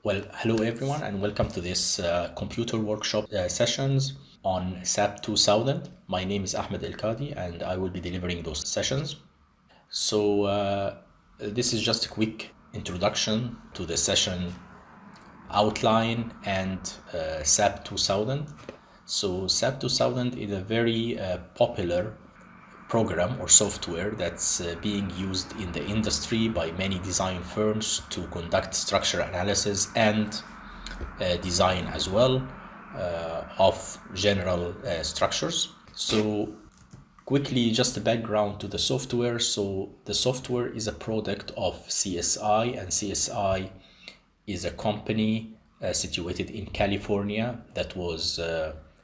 Well, hello everyone, and welcome to this computer workshop sessions on SAP 2000. My name is Ahmed El Kadi, and I will be delivering those sessions. So, this is just a quick introduction to the session outline and SAP 2000. So, SAP 2000 is a very popular program or software that's being used in the industry by many design firms to conduct structure analysis and design as well of general structures. So quickly, just a background to the software. So the software is a product of CSI, and CSI is a company situated in California that was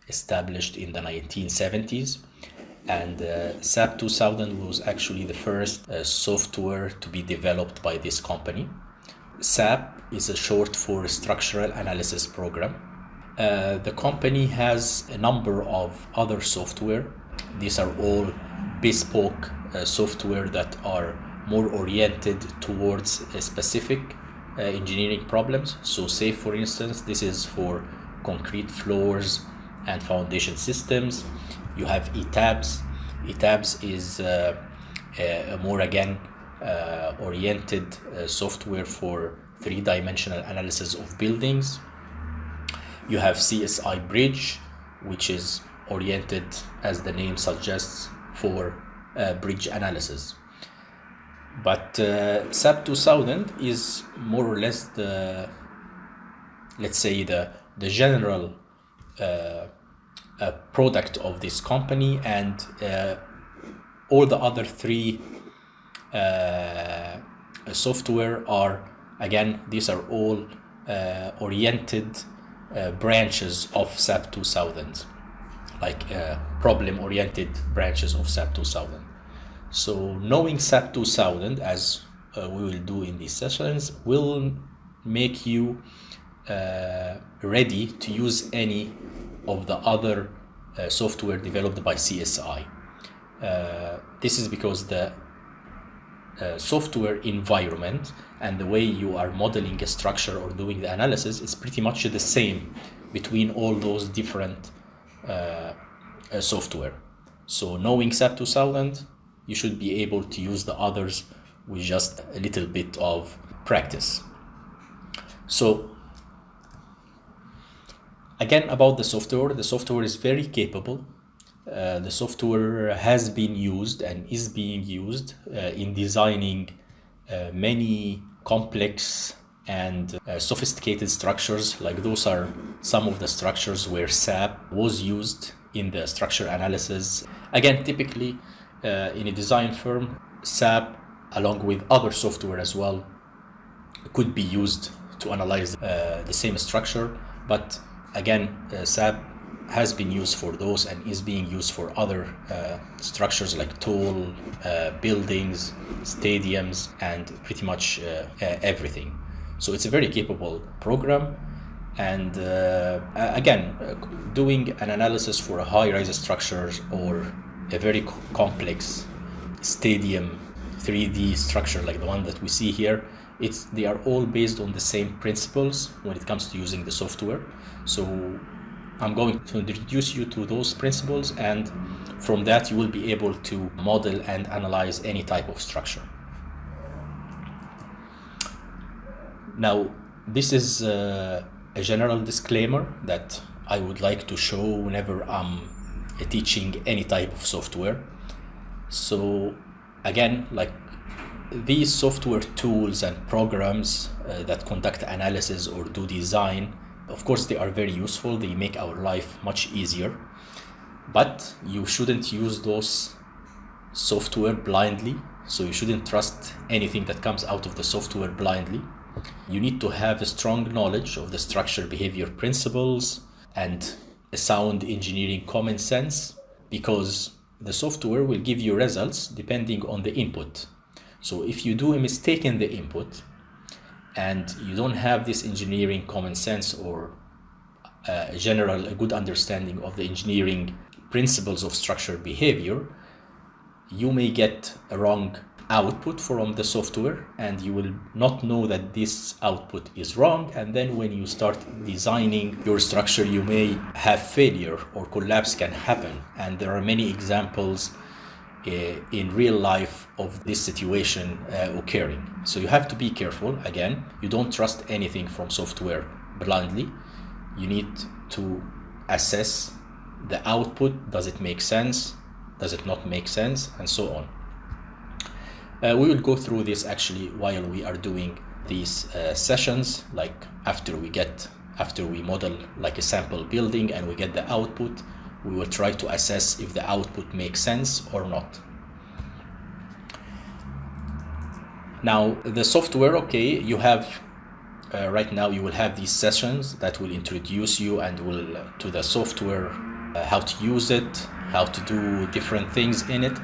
established in the 1970s. And SAP 2000 was actually the first software to be developed by this company. SAP is a short for Structural Analysis Program. The company has a number of other software. These are all bespoke software that are more oriented towards a specific engineering problems. So say for instance, this is for concrete floors and foundation systems. You have ETABS. ETABS is a more again oriented software for three-dimensional analysis of buildings. You have CSI Bridge, which is oriented, as the name suggests, for bridge analysis. But SAP 2000 is more or less the, let's say, the general product of this company, and all the other three software are, again, these are all oriented branches of SAP 2000, like problem-oriented branches of SAP 2000. So knowing SAP 2000, as we will do in these sessions, will make you ready to use any of the other software developed by CSI. This is because the software environment and the way you are modeling a structure or doing the analysis is pretty much the same between all those different software. So knowing SAP 2000, you should be able to use the others with just a little bit of practice. So again, about the software is very capable. The software has been used and is being used in designing many complex and sophisticated structures. Like those are some of the structures where SAP was used in the structure analysis. Again, typically in a design firm, SAP, along with other software as well, could be used to analyze the same structure. But again, SAP has been used for those and is being used for other structures like tall buildings, stadiums, and pretty much everything. So it's a very capable program. And again, doing an analysis for a high-rise structure or a very complex stadium 3D structure like the one that we see here, they are all based on the same principles when it comes to using the software. So I'm going to introduce you to those principles, and from that you will be able to model and analyze any type of structure. Now, this is a general disclaimer that I would like to show whenever I'm teaching any type of software. So again, like these software tools and programs that conduct analysis or do design, of course they are very useful. They make our life much easier, but you shouldn't use those software blindly. So you shouldn't trust anything that comes out of the software blindly. You need to have a strong knowledge of the structure behavior principles and a sound engineering common sense, because the software will give you results depending on the input. So if you do a mistake in the input and you don't have this engineering common sense or a good understanding of the engineering principles of structure behavior, you may get a wrong output from the software, and you will not know that this output is wrong. And then when you start designing your structure, you may have failure or collapse can happen. And there are many examples in real life of this situation occurring. So you have to be careful. Again, you don't trust anything from software blindly. You need to assess the output. Does it make sense? Does it not make sense? And so on. We will go through this actually while we are doing these sessions, like after we model like a sample building and we get the output, we will try to assess if the output makes sense or not. Now the software, okay, you have right now you will have these sessions that will introduce you and will to the software, how to use it, how to do different things in it.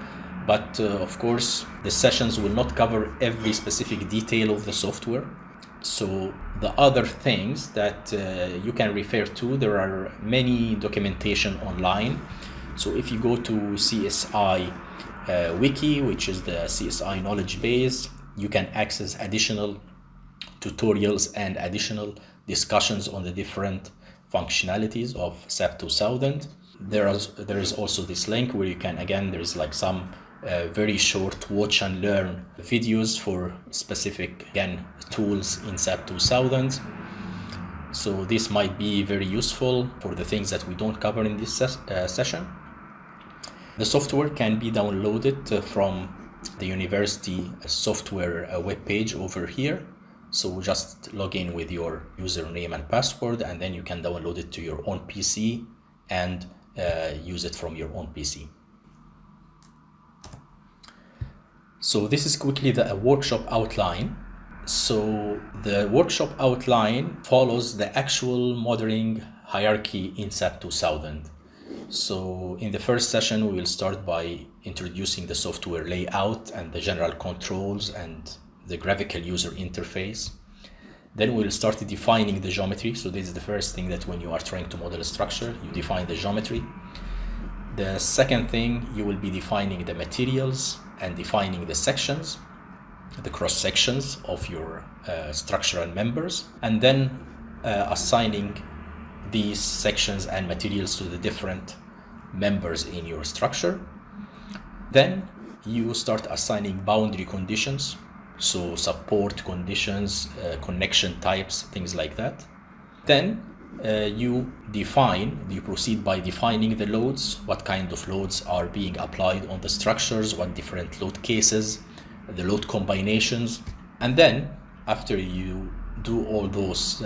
But of course, the sessions will not cover every specific detail of the software. So the other things that you can refer to, there are many documentation online. So if you go to CSI Wiki, which is the CSI knowledge base, you can access additional tutorials and additional discussions on the different functionalities of SAP 2000. There is also this link where you can, again, there's like some very short watch and learn videos for specific, again, tools in SAP 2000. So this might be very useful for the things that we don't cover in this session. The software can be downloaded from the university software webpage over here. So just log in with your username and password, and then you can download it to your own PC and use it from your own PC. So this is quickly the workshop outline. So the workshop outline follows the actual modeling hierarchy in SAP 2000. So in the first session, we will start by introducing the software layout and the general controls and the graphical user interface. Then we'll start defining the geometry. So this is the first thing, that when you are trying to model a structure, you define the geometry. The second thing, you will be defining the materials and defining the sections, the cross sections of your structure and members, and then assigning these sections and materials to the different members in your structure. Then you start assigning boundary conditions, so support conditions, connection types, things like that. Then you proceed by defining the loads, what kind of loads are being applied on the structures, what different load cases, the load combinations. And then after you do all those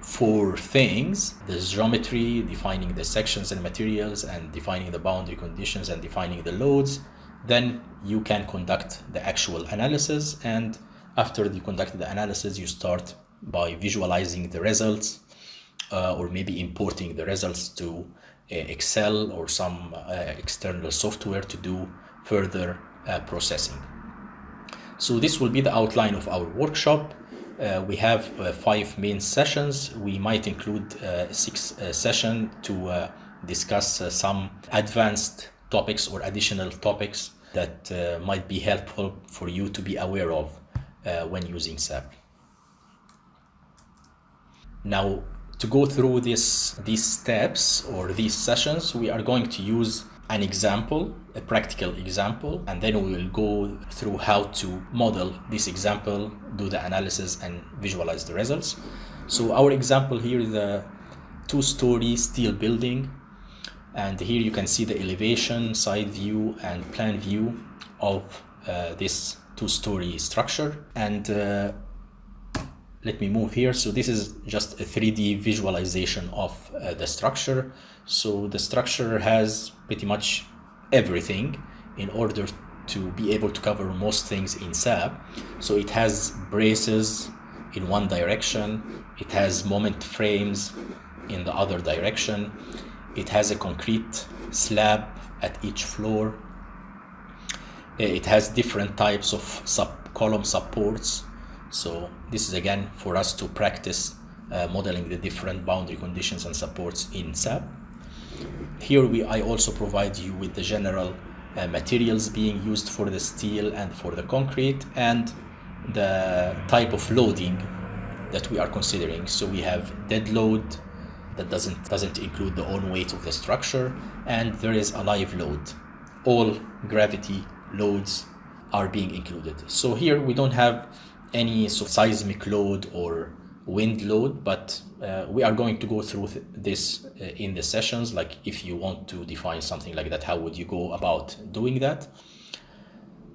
4 things, the geometry, defining the sections and materials, and defining the boundary conditions and defining the loads, then you can conduct the actual analysis. And after you conduct the analysis, you start by visualizing the results, or maybe importing the results to Excel or some external software to do further processing. So this will be the outline of our workshop. We have 5 main sessions. We might include 6 sessions to discuss some advanced topics or additional topics that might be helpful for you to be aware of when using SAP. Now, to go through these steps or these sessions, we are going to use an example, a practical example, and then we will go through how to model this example, do the analysis, and visualize the results. So our example here is a 2-story steel building, and here you can see the elevation, side view, and plan view of this 2-story structure. And let me move here. So this is just a 3D visualization of the structure. So the structure has pretty much everything in order to be able to cover most things in SAP. So it has braces in one direction, it has moment frames in the other direction, it has a concrete slab at each floor, it has different types of column supports. So this is again for us to practice modeling the different boundary conditions and supports in SAP. Here I also provide you with the general materials being used for the steel and for the concrete, and the type of loading that we are considering. So we have dead load that doesn't include the own weight of the structure, and there is a live load. All gravity loads are being included. So here we don't have any sort of seismic load or wind load, but we are going to go through this in the sessions. Like if you want to define something like that, how would you go about doing that?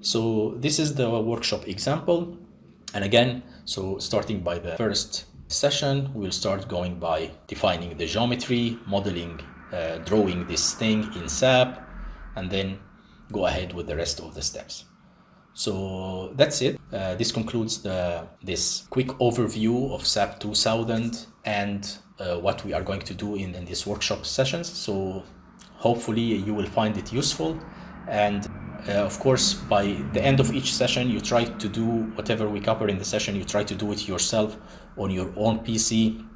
So this is the workshop example. And again, so starting by the first session, we'll start going by defining the geometry, modeling, drawing this thing in SAP, and then go ahead with the rest of the steps. So that's it. This concludes this quick overview of SAP 2000 and what we are going to do in this workshop sessions. So hopefully you will find it useful. And of course, by the end of each session, you try to do whatever we cover in the session, you try to do it yourself on your own PC.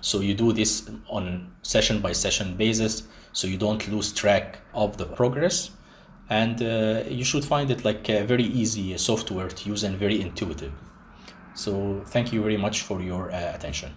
So you do this on session by session basis, so you don't lose track of the progress. And you should find it like a very easy software to use and very intuitive. So thank you very much for your attention.